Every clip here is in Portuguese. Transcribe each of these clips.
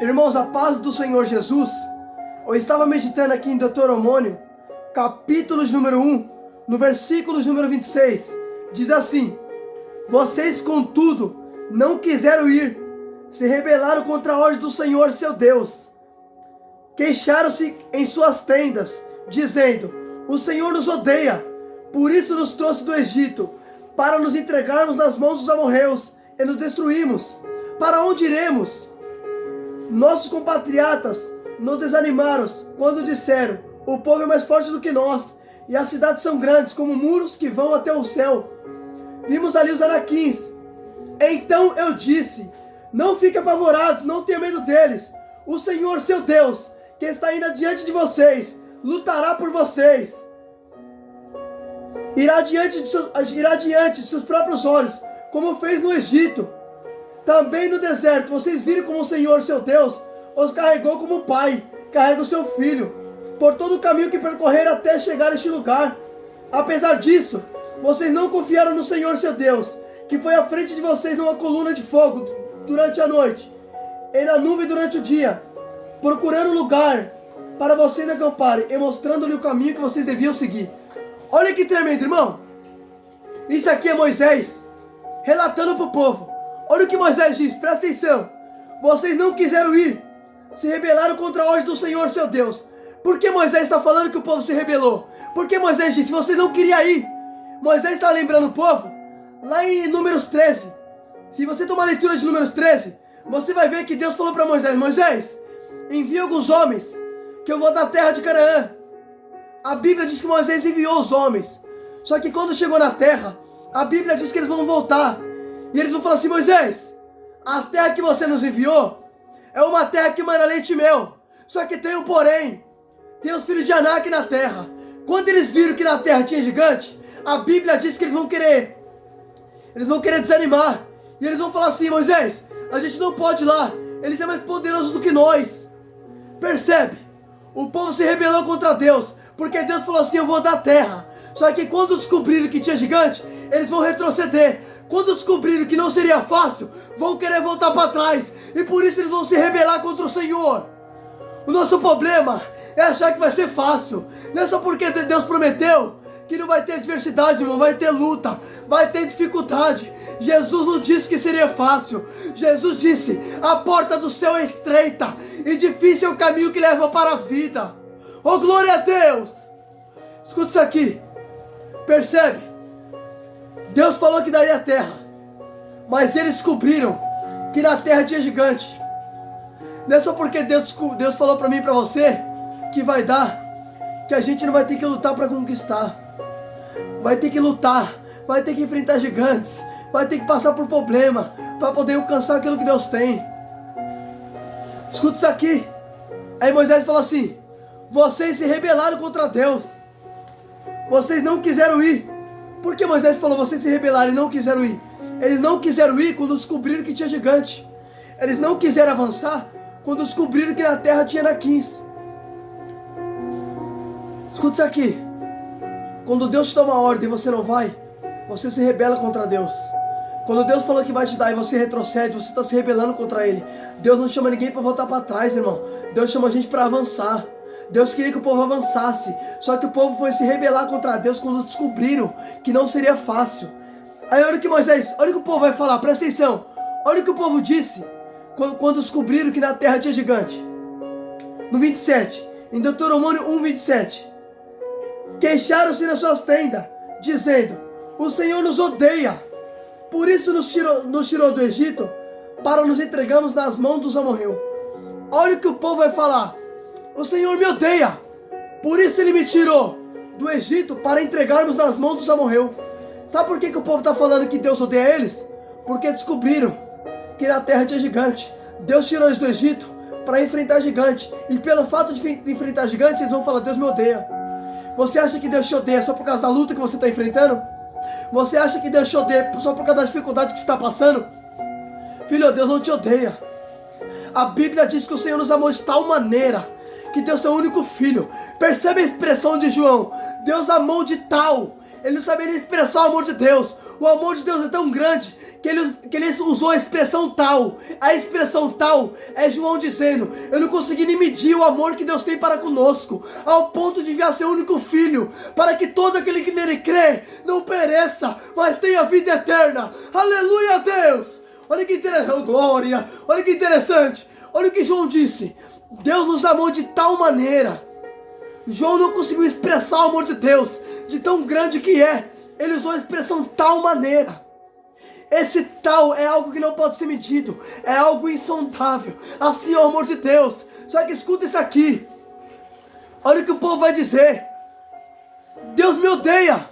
Irmãos, a paz do Senhor Jesus. Eu estava meditando aqui em Deuteronômio, capítulo número 1, no versículo número 26. Diz assim: vocês, contudo, não quiseram ir, se rebelaram contra a ordem do Senhor seu Deus. Queixaram-se em suas tendas, dizendo: o Senhor nos odeia, por isso nos trouxe do Egito, para nos entregarmos nas mãos dos amorreus e nos destruímos. Para onde iremos? Nossos compatriotas nos desanimaram quando disseram: o povo é mais forte do que nós, e as cidades são grandes como muros que vão até o céu. Vimos ali os anaquins. Então eu disse: não fiquem apavorados, não tenham medo deles. O Senhor seu Deus, que está indo adiante de vocês, lutará por vocês. Irá diante de seus próprios olhos, como fez no Egito. Também no deserto, vocês viram como o Senhor seu Deus os carregou como o pai carrega o seu filho, por todo o caminho que percorreram até chegar a este lugar. Apesar disso, vocês não confiaram no Senhor seu Deus, que foi à frente de vocês numa coluna de fogo durante a noite, e na nuvem durante o dia, procurando lugar para vocês acamparem e mostrando-lhe o caminho que vocês deviam seguir. Olha que tremendo, irmão. Isso aqui é Moisés relatando para o povo. Olha o que Moisés diz, presta atenção. Vocês não quiseram ir, se rebelaram contra a ordem do Senhor seu Deus. Por que Moisés está falando que o povo se rebelou? Porque Moisés disse: vocês não queriam ir. Moisés está lembrando o povo lá em Números 13. Se você tomar a leitura de Números 13, você vai ver que Deus falou para Moisés: Moisés, envia alguns homens, que eu vou dar a terra de Canaã. A Bíblia diz que Moisés enviou os homens. Só que quando chegou na terra, a Bíblia diz que eles vão voltar. E eles vão falar assim: Moisés, a terra que você nos enviou é uma terra que mana leite e mel. Só que tem um porém. Tem os filhos de Anak na terra. Quando eles viram que na terra tinha gigante, a Bíblia diz que eles vão querer desanimar. E eles vão falar assim: Moisés, a gente não pode ir lá. Eles são mais poderosos do que nós. Percebe? O povo se rebelou contra Deus, porque Deus falou assim: eu vou dar terra. Só que quando descobriram que tinha gigante, eles vão retroceder. Quando descobriram que não seria fácil, vão querer voltar para trás. E por isso eles vão se rebelar contra o Senhor. O nosso problema é achar que vai ser fácil. Não é só porque Deus prometeu que não vai ter adversidade, irmão. Vai ter luta, vai ter dificuldade. Jesus não disse que seria fácil. Jesus disse: a porta do céu é estreita e difícil é o caminho que leva para a vida. Oh, glória a Deus! Escuta isso aqui. Percebe? Deus falou que daria a terra, mas eles descobriram que na terra tinha gigante. Não é só porque Deus falou para mim e para você que vai dar, que a gente não vai ter que lutar para conquistar. Vai ter que lutar, vai ter que enfrentar gigantes, vai ter que passar por problema para poder alcançar aquilo que Deus tem. Escuta isso aqui. Aí Moisés falou assim: vocês se rebelaram contra Deus, vocês não quiseram ir. Por que Moisés falou: vocês se rebelaram e não quiseram ir? Eles não quiseram ir quando descobriram que tinha gigante. Eles não quiseram avançar quando descobriram que na terra tinha anaquins. Escuta isso aqui. Quando Deus te dá uma ordem e você não vai, você se rebela contra Deus. Quando Deus falou que vai te dar e você retrocede, você está se rebelando contra Ele. Deus não chama ninguém para voltar para trás, irmão. Deus chama a gente para avançar. Deus queria que o povo avançasse, só que o povo foi se rebelar contra Deus quando descobriram que não seria fácil. Aí olha o que olha o que o povo vai falar, presta atenção. Olha o que o povo disse quando descobriram que na terra tinha gigante. No 27, em Deuteronômio 1:27. Queixaram-se nas suas tendas, dizendo: o Senhor nos odeia, por isso nos tirou do Egito, para nos entregarmos nas mãos dos amorreus. Olha o que o povo vai falar: o Senhor me odeia, por isso Ele me tirou do Egito para entregarmos nas mãos dos amorreus. Sabe por que o povo está falando que Deus odeia eles? Porque descobriram que na terra tinha gigante. Deus tirou eles do Egito para enfrentar gigante. E pelo fato de enfrentar gigante, eles vão falar: Deus me odeia. Você acha que Deus te odeia só por causa da luta que você está enfrentando? Você acha que Deus te odeia só por causa da dificuldade que você está passando? Filho, Deus não te odeia. A Bíblia diz que o Senhor nos amou de tal maneira que deu seu único filho. Percebe a expressão de João: Deus amou de tal. Ele não sabia nem expressar o amor de Deus. O amor de Deus é tão grande que ele usou a expressão tal. A expressão tal é João dizendo: eu não consegui nem medir o amor que Deus tem para conosco, ao ponto de enviar seu único filho, para que todo aquele que nele crê não pereça, mas tenha vida eterna. Aleluia a Deus! Olha que interessante, oh, glória! Olha que interessante. Olha o que João disse: Deus nos amou de tal maneira. João não conseguiu expressar o amor de Deus, de tão grande que é. Ele usou a expressão tal maneira. Esse tal é algo que não pode ser medido, é algo insondável. Assim é o amor de Deus. Só que escuta isso aqui. Olha o que o povo vai dizer: Deus me odeia.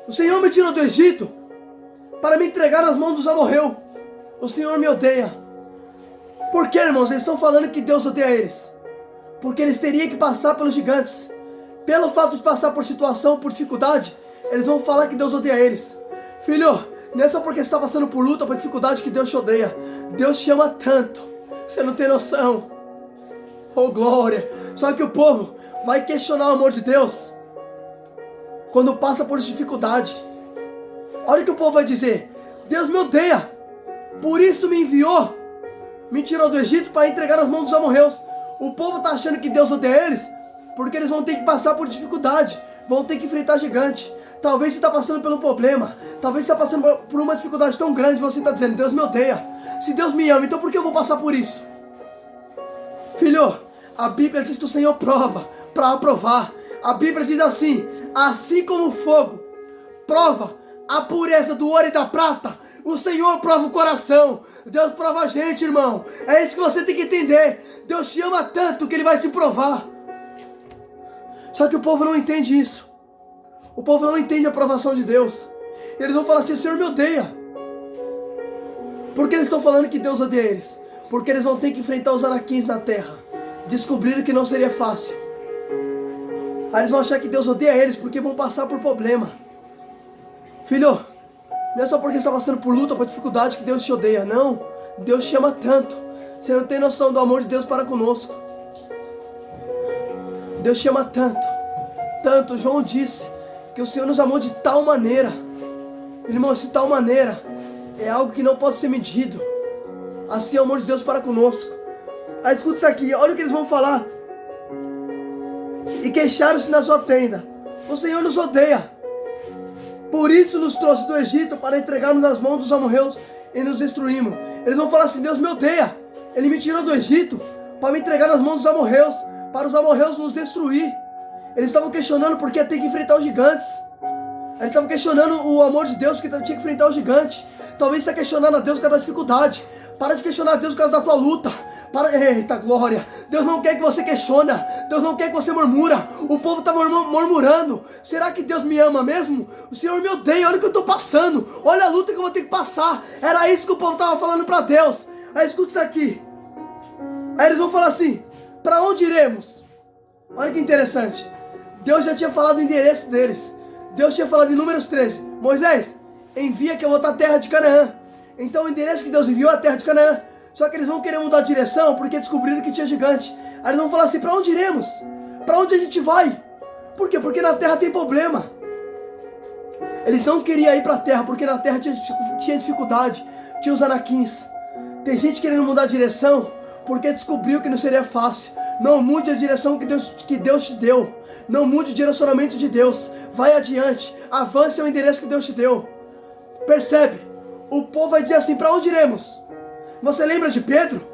O Senhor me tirou do Egito para me entregar nas mãos dos amorreus. O Senhor me odeia. Por que, irmãos? Eles estão falando que Deus odeia eles porque eles teriam que passar pelos gigantes. Pelo fato de passar por situação, por dificuldade, eles vão falar que Deus odeia eles. Filho, não é só porque você está passando por luta, por dificuldade, que Deus te odeia. Deus te ama tanto, você não tem noção. Oh, glória! Só que o povo vai questionar o amor de Deus quando passa por dificuldade. Olha o que o povo vai dizer: Deus me odeia, por isso me enviou, me tirou do Egito para entregar nas mãos dos amorreus. O povo está achando que Deus odeia eles porque eles vão ter que passar por dificuldade, vão ter que enfrentar gigante. Talvez você está passando pelo problema, talvez você está passando por uma dificuldade tão grande, você está dizendo: Deus me odeia. Se Deus me ama, então por que eu vou passar por isso? Filho, a Bíblia diz que o Senhor prova para aprovar. A Bíblia diz assim: assim como o fogo prova a pureza do ouro e da prata, o Senhor prova o coração. Deus prova a gente, irmão. É isso que você tem que entender. Deus te ama tanto que Ele vai te provar. Só que o povo não entende isso. O povo não entende a aprovação de Deus. Eles vão falar assim: o Senhor me odeia. Por que eles estão falando que Deus odeia eles? Porque eles vão ter que enfrentar os anaquins na terra. Descobriram que não seria fácil. Aí eles vão achar que Deus odeia eles porque vão passar por problema. Filho, não é só porque você está passando por luta, por dificuldade, que Deus te odeia. Não, Deus te ama tanto. Você não tem noção do amor de Deus para conosco. Deus te ama tanto, tanto. João disse que o Senhor nos amou de tal maneira. Irmãos, de tal maneira é algo que não pode ser medido. Assim é o amor de Deus para conosco. Aí escuta isso aqui, olha o que eles vão falar. E queixaram-se na sua tenda: o Senhor nos odeia, por isso nos trouxe do Egito para entregarmos nas mãos dos amorreus e nos destruímos. Eles vão falar assim: Deus me odeia, Ele me tirou do Egito para me entregar nas mãos dos amorreus, para os amorreus nos destruir. Eles estavam questionando porque tem que enfrentar os gigantes. Eles estavam questionando o amor de Deus porque tinha que enfrentar o gigante. Talvez você está questionando a Deus por causa da dificuldade. Para de questionar a Deus por causa da tua luta. Eita glória! Deus não quer que você questione. Deus não quer que você murmura. O povo está murmurando. Será que Deus me ama mesmo? O Senhor me odeia, olha o que eu estou passando. Olha a luta que eu vou ter que passar. Era isso que o povo estava falando para Deus. Aí escuta isso aqui. Aí eles vão falar assim: para onde iremos? Olha que interessante. Deus já tinha falado o endereço deles. Deus tinha falado em Números 13: Moisés, envia que eu vou estar à terra de Canaã. Então o endereço que Deus enviou é a terra de Canaã. Só que eles vão querer mudar a direção porque descobriram que tinha gigante. Aí eles vão falar assim: para onde iremos? Para onde a gente vai? Por quê? Porque na terra tem problema. Eles não queriam ir para a terra porque na terra tinha dificuldade, tinha os anaquins. Tem gente querendo mudar a direção porque descobriu que não seria fácil. Não mude a direção que Deus te deu. Não mude o direcionamento de Deus. Vai adiante, avance ao endereço que Deus te deu. Percebe? O povo vai dizer assim: para onde iremos? Você lembra de Pedro?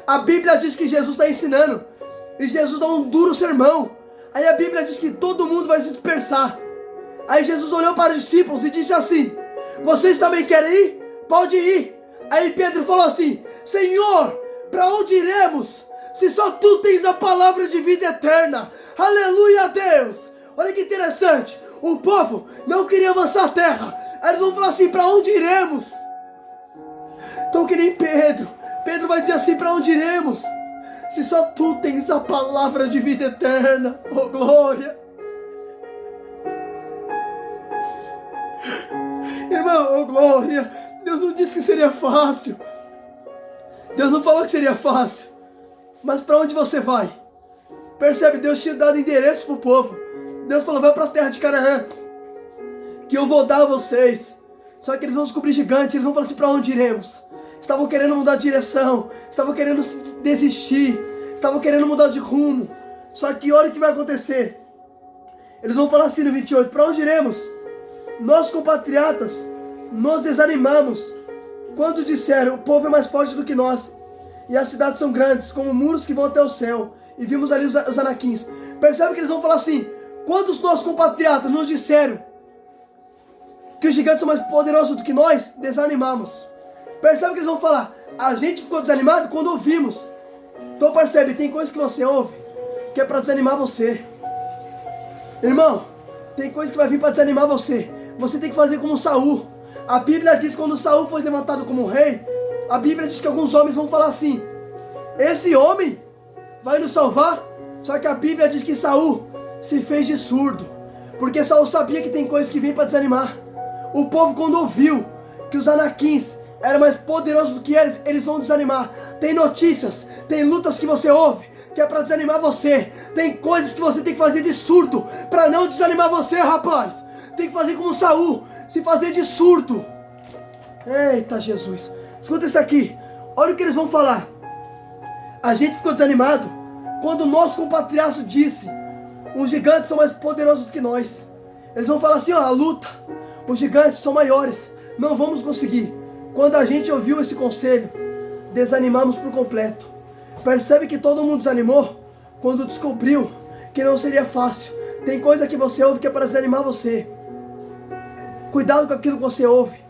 A Bíblia diz que Jesus está ensinando e Jesus dá um duro sermão. Aí a Bíblia diz que todo mundo vai se dispersar. Aí Jesus olhou para os discípulos e disse assim: vocês também querem ir? Pode ir. Aí Pedro falou assim: Senhor, para onde iremos? Se só tu tens a palavra de vida eterna. Aleluia a Deus. Olha que interessante. O povo não queria avançar a terra. Aí eles vão falar assim: para onde iremos? Então que nem Pedro. Pedro vai dizer assim: para onde iremos? Se só tu tens a palavra de vida eterna. Oh glória. Irmão, oh glória. Deus não disse que seria fácil. Deus não falou que seria fácil. Mas para onde você vai? Percebe? Deus tinha dado endereço para o povo. Deus falou: vai para a terra de Canaã. que eu vou dar a vocês. Só que eles vão descobrir gigante, eles vão falar assim, para onde iremos? Estavam querendo mudar de direção, estavam querendo desistir, estavam querendo mudar de rumo. Só que olha o que vai acontecer. Eles vão falar assim no 28, para onde iremos? Nós compatriotas, nos desanimamos quando disseram, o povo é mais forte do que nós, e as cidades são grandes, como muros que vão até o céu, e vimos ali os anaquins. Percebe que eles vão falar assim, quando os nossos compatriotas nos disseram que os gigantes são mais poderosos do que nós, desanimamos. Percebe que eles vão falar, a gente ficou desanimado quando ouvimos. Então percebe, tem coisas que você ouve que é para desanimar você. Irmão, tem coisa que vai vir para desanimar você. Você tem que fazer como Saul. A Bíblia diz que quando Saul foi levantado como rei, a Bíblia diz que alguns homens vão falar assim, esse homem vai nos salvar? Só que a Bíblia diz que Saul se fez de surdo, porque Saul sabia que tem coisas que vêm para desanimar. O povo, quando ouviu que os anaquins eram mais poderosos do que eles vão desanimar. Tem notícias, tem lutas que você ouve que é para desanimar você. Tem coisas que você tem que fazer de surdo para não desanimar você, rapaz. Tem que fazer como Saul, se fazer de surdo. Eita Jesus, escuta isso aqui. Olha o que eles vão falar. A gente ficou desanimado quando o nosso compatriota disse, os gigantes são mais poderosos do que nós. Eles vão falar assim, ó, a luta, os gigantes são maiores, não vamos conseguir. Quando a gente ouviu esse conselho, desanimamos por completo. Percebe que todo mundo desanimou quando descobriu que não seria fácil. Tem coisa que você ouve que é para desanimar você. Cuidado com aquilo que você ouve.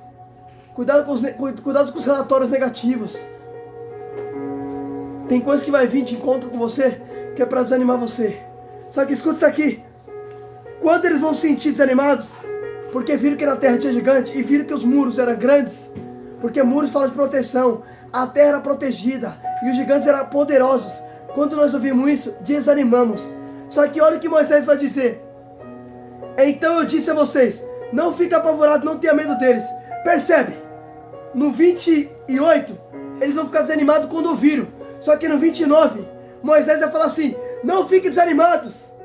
Cuidado com os relatórios negativos. Tem coisa que vai vir de encontro com você que é para desanimar você. Só que escuta isso aqui. Quando eles vão se sentir desanimados, porque viram que na terra tinha gigante e viram que os muros eram grandes, porque muros falam de proteção, a terra era protegida e os gigantes eram poderosos. Quando nós ouvimos isso, desanimamos. Só que olha o que Moisés vai dizer. Então eu disse a vocês, não fique apavorado, não tenha medo deles. Percebe? No 28, eles vão ficar desanimados quando ouviram. Só que no 29, Moisés vai falar assim, não fiquem desanimados,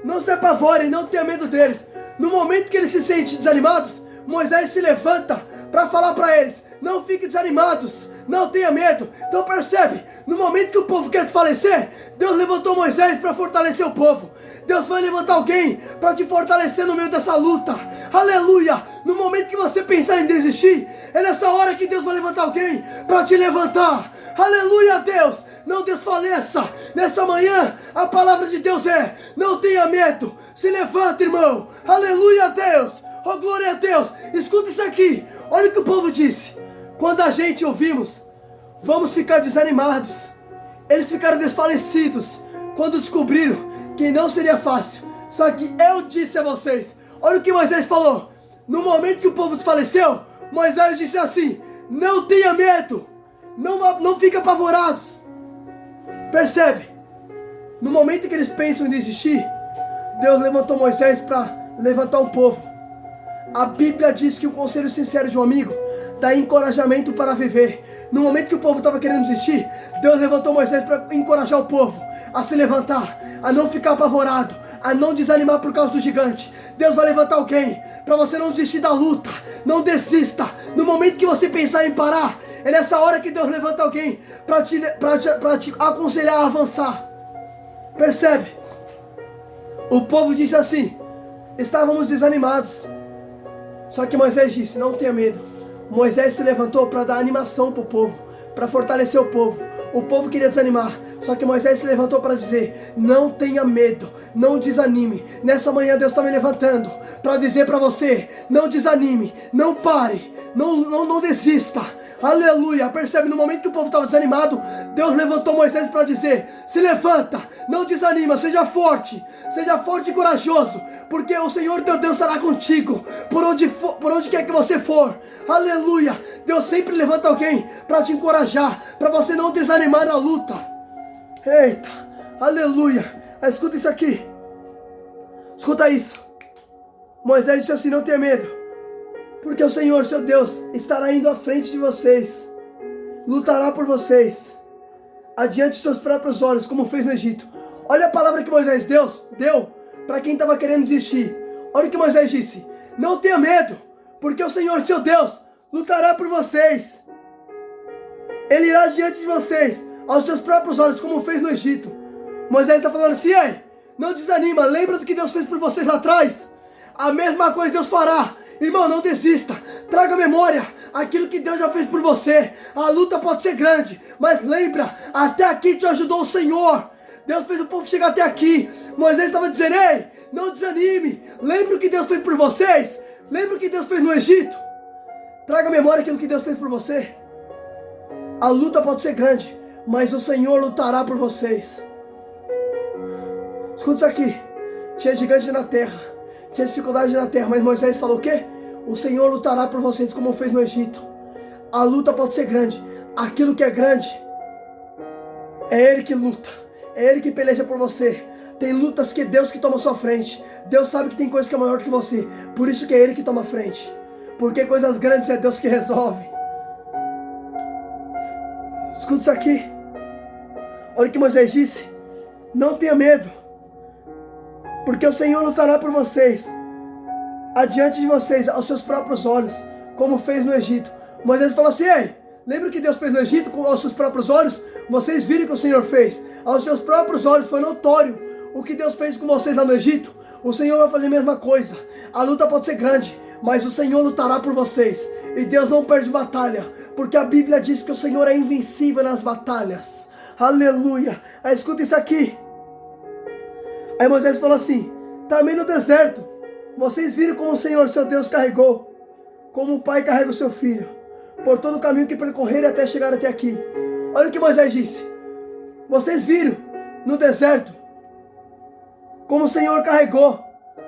não se apavorem, não tenha medo deles. No momento que eles se sentem desanimados, Moisés se levanta para falar para eles, não fiquem desanimados, não tenha medo. Então percebe, no momento que o povo quer desfalecer, Deus levantou Moisés para fortalecer o povo. Deus vai levantar alguém para te fortalecer no meio dessa luta. Aleluia! No momento que você pensar em desistir, é nessa hora que Deus vai levantar alguém para te levantar. Aleluia, Deus! Não desfaleça. Nessa manhã, a palavra de Deus é, não tenha medo. Se levanta, irmão. Aleluia, Deus. Oh, glória a Deus. Escuta isso aqui. Olha o que o povo disse. Quando a gente ouvimos, vamos ficar desanimados. Eles ficaram desfalecidos quando descobriram que não seria fácil. Só que eu disse a vocês. Olha o que Moisés falou. No momento que o povo desfaleceu, Moisés disse assim, não tenha medo. Não fique apavorados. Percebe? No momento que eles pensam em desistir, Deus levantou Moisés para levantar um povo. A Bíblia diz que o conselho sincero de um amigo dá encorajamento para viver. No momento que o povo estava querendo desistir, Deus levantou Moisés para encorajar o povo a se levantar, a não ficar apavorado, a não desanimar por causa do gigante. Deus vai levantar alguém para você não desistir da luta. Não desista. No momento que você pensar em parar, é nessa hora que Deus levanta alguém para te aconselhar a avançar. Percebe? O povo disse assim, estávamos desanimados. Só que Moisés disse, não tenha medo. Moisés se levantou para dar animação para o povo, para fortalecer o povo. O povo queria desanimar, só que Moisés se levantou para dizer, não tenha medo, não desanime. Nessa manhã Deus está me levantando para dizer para você, não desanime, não pare, não desista. Aleluia, percebe, no momento que o povo estava desanimado, Deus levantou Moisés para dizer, se levanta, não desanima, seja forte e corajoso, porque o Senhor teu Deus estará contigo, por onde quer que você for. Aleluia, Deus sempre levanta alguém para te encorajar, para você não desanimar na luta. Eita, aleluia. Escuta isso aqui. Escuta isso. Moisés disse assim, não tenha medo, porque o Senhor, seu Deus, estará indo à frente de vocês, lutará por vocês, adiante de seus próprios olhos, como fez no Egito. Olha a palavra que Moisés deu para quem estava querendo desistir. Olha o que Moisés disse, não tenha medo, porque o Senhor, seu Deus, lutará por vocês. Ele irá diante de vocês, aos seus próprios olhos, como fez no Egito. Moisés está falando assim: ei, não desanima, lembra do que Deus fez por vocês lá atrás? A mesma coisa Deus fará. Irmão, não desista. Traga à memória aquilo que Deus já fez por você. A luta pode ser grande, mas lembra, até aqui te ajudou o Senhor. Deus fez o povo chegar até aqui. Moisés estava dizendo: ei, não desanime. Lembra o que Deus fez por vocês? Lembra o que Deus fez no Egito? Traga à memória aquilo que Deus fez por você. A luta pode ser grande, mas o Senhor lutará por vocês. Escuta isso aqui. Tinha gigante na terra, tinha dificuldade na terra, mas Moisés falou o quê? O Senhor lutará por vocês como fez no Egito. A luta pode ser grande. Aquilo que é grande, é Ele que luta. É Ele que peleja por você. Tem lutas que é Deus que toma a sua frente. Deus sabe que tem coisa que é maior do que você. Por isso que é Ele que toma a frente. Porque coisas grandes é Deus que resolve. Escuta isso aqui. Olha o que Moisés disse: não tenha medo, porque o Senhor lutará por vocês, adiante de vocês, aos seus próprios olhos, como fez no Egito. Moisés falou assim: ei, lembra o que Deus fez no Egito aos seus próprios olhos? Vocês viram o que o Senhor fez. Aos seus próprios olhos foi notório o que Deus fez com vocês lá no Egito. O Senhor vai fazer a mesma coisa. A luta pode ser grande, mas o Senhor lutará por vocês. E Deus não perde batalha, porque a Bíblia diz que o Senhor é invencível nas batalhas. Aleluia. Aí escuta isso aqui. Aí Moisés falou assim: também no deserto, vocês viram como o Senhor, seu Deus, carregou, como o pai carrega o seu filho, por todo o caminho que percorreram até chegar até aqui. Olha o que Moisés disse: vocês viram no deserto como o Senhor carregou,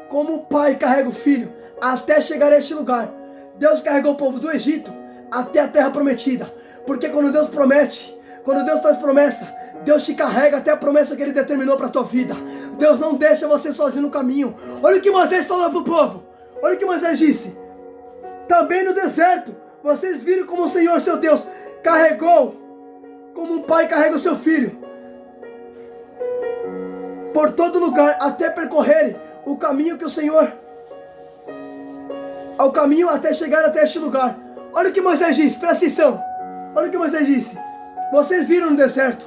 como o pai carrega o filho, até chegar a este lugar. Deus carregou o povo do Egito até a terra prometida. Porque quando Deus promete, quando Deus faz promessa, Deus te carrega até a promessa que Ele determinou para a tua vida. Deus não deixa você sozinho no caminho. Olha o que Moisés falou para o povo. Olha o que Moisés disse: também no deserto, vocês viram como o Senhor, seu Deus, carregou, como um pai carrega o seu filho, por todo lugar, até percorrerem o caminho que o Senhor, ao caminho até chegar até este lugar. Olha o que Moisés disse, presta atenção. Olha o que Moisés disse: vocês viram no deserto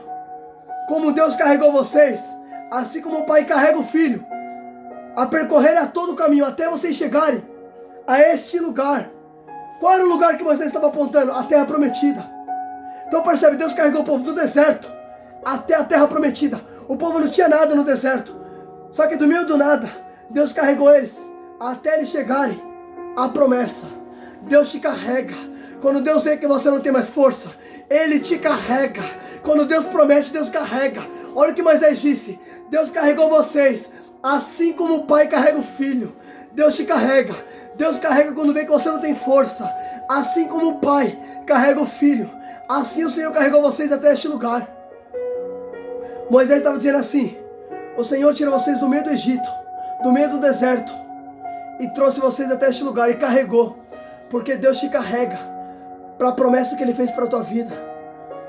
como Deus carregou vocês, assim como o pai carrega o filho, a percorrer a todo o caminho até vocês chegarem a este lugar. Qual era o lugar que Moisés estava apontando? A terra prometida. Então percebe, Deus carregou o povo do deserto até a terra prometida. O povo não tinha nada no deserto, só que do meio do nada, Deus carregou eles até eles chegarem à promessa. Deus te carrega. Quando Deus vê que você não tem mais força, Ele te carrega. Quando Deus promete, Deus carrega. Olha o que Moisés disse: Deus carregou vocês, assim como o pai carrega o filho. Deus te carrega. Deus carrega quando vê que você não tem força, assim como o pai carrega o filho. Assim o Senhor carregou vocês até este lugar. Moisés estava dizendo assim: o Senhor tirou vocês do meio do Egito, do meio do deserto, e trouxe vocês até este lugar e carregou. Porque Deus te carrega para a promessa que Ele fez para a tua vida.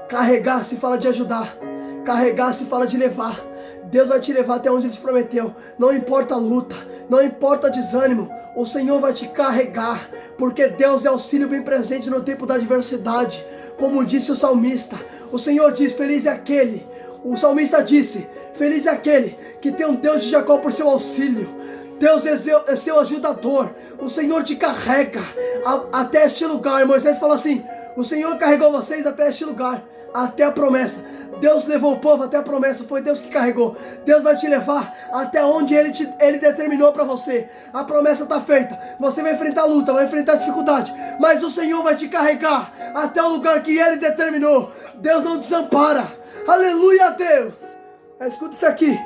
Carregar se fala de ajudar. Carregar se fala de levar. Deus vai te levar até onde Ele te prometeu. Não importa a luta, não importa desânimo, o Senhor vai te carregar. Porque Deus é auxílio bem presente no tempo da adversidade. Como disse o salmista, o Senhor diz: feliz é aquele. O salmista disse: feliz é aquele que tem um Deus de Jacó por seu auxílio. Deus é seu ajudador. O Senhor te carrega até este lugar. Moisés falou assim: o Senhor carregou vocês até este lugar, até a promessa. Deus levou o povo até a promessa. Foi Deus que carregou. Deus vai te levar até onde Ele determinou para você. A promessa está feita. Você vai enfrentar a luta, vai enfrentar a dificuldade, mas o Senhor vai te carregar até o lugar que Ele determinou. Deus não desampara. Aleluia a Deus. Escuta isso aqui.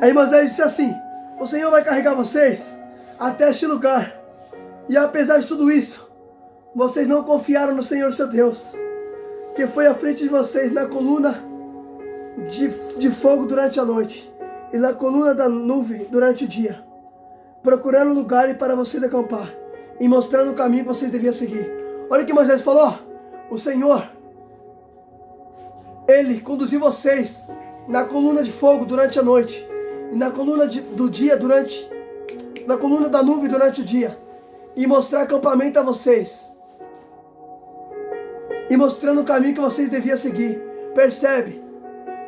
Aí Moisés disse assim: o Senhor vai carregar vocês até este lugar. E apesar de tudo isso, vocês não confiaram no Senhor seu Deus, que foi à frente de vocês na coluna de fogo durante a noite e na coluna da nuvem durante o dia, procurando lugar para vocês acampar e mostrando o caminho que vocês deviam seguir. Olha o que Moisés falou: o Senhor, Ele conduziu vocês na coluna de fogo durante a noite e na coluna do dia durante na coluna da nuvem durante o dia e mostrar acampamento a vocês. E mostrando o caminho que vocês deviam seguir. Percebe?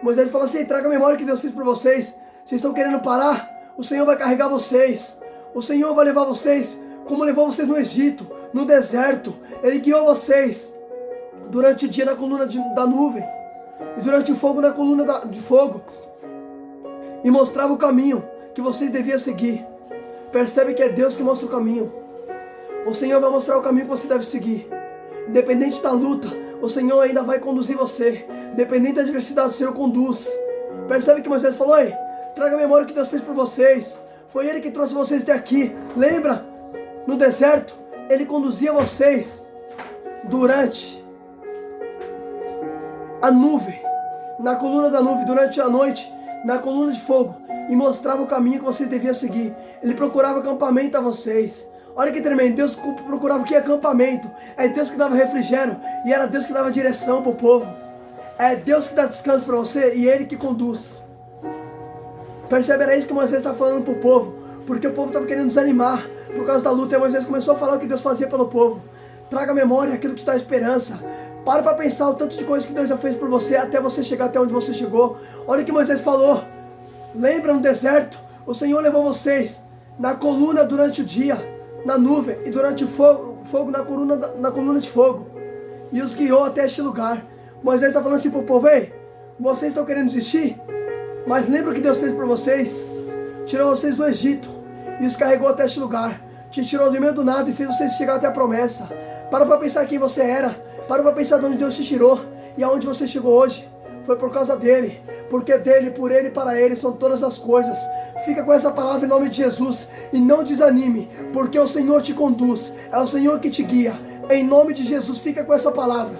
Moisés falou assim: traga a memória que Deus fez por vocês. Vocês estão querendo parar? O Senhor vai carregar vocês. O Senhor vai levar vocês como levou vocês no Egito, no deserto. Ele guiou vocês durante o dia na coluna da nuvem e durante o fogo na coluna de fogo. E mostrava o caminho que vocês deviam seguir. Percebe que é Deus que mostra o caminho. O Senhor vai mostrar o caminho que você deve seguir. Independente da luta, o Senhor ainda vai conduzir você. Independente da adversidade, o Senhor conduz. Percebe que Moisés falou: ei, traga a memória que Deus fez por vocês. Foi Ele que trouxe vocês até aqui. Lembra? No deserto, Ele conduzia vocês durante a nuvem, na coluna da nuvem, durante a noite, na coluna de fogo, e mostrava o caminho que vocês deviam seguir. Ele procurava acampamento a vocês. Olha que tremendo, Deus procurava o que? Acampamento. É Deus que dava refrigério e era Deus que dava direção para o povo. É Deus que dá descanso para você e Ele que conduz. Percebe? Era isso que Moisés está falando para o povo, porque o povo estava querendo desanimar por causa da luta, e Moisés começou a falar o que Deus fazia pelo povo. Traga à memória aquilo que te dá esperança. Para pensar o tanto de coisas que Deus já fez por você até você chegar até onde você chegou. Olha o que Moisés falou. Lembra, no deserto, o Senhor levou vocês na coluna durante o dia, na nuvem, e durante o fogo na coluna de fogo, e os guiou até este lugar. Moisés está falando assim para o povo: ei, vocês estão querendo desistir? Mas lembra o que Deus fez por vocês? Tirou vocês do Egito e os carregou até este lugar. Te tirou do meio do nada e fez vocês chegar até a promessa. Para pensar quem você era. Para pensar de onde Deus te tirou e aonde você chegou hoje. Foi por causa dele, porque dele, por ele e para ele são todas as coisas. Fica com essa palavra em nome de Jesus e não desanime, porque o Senhor te conduz, é o Senhor que te guia. Em nome de Jesus, fica com essa palavra.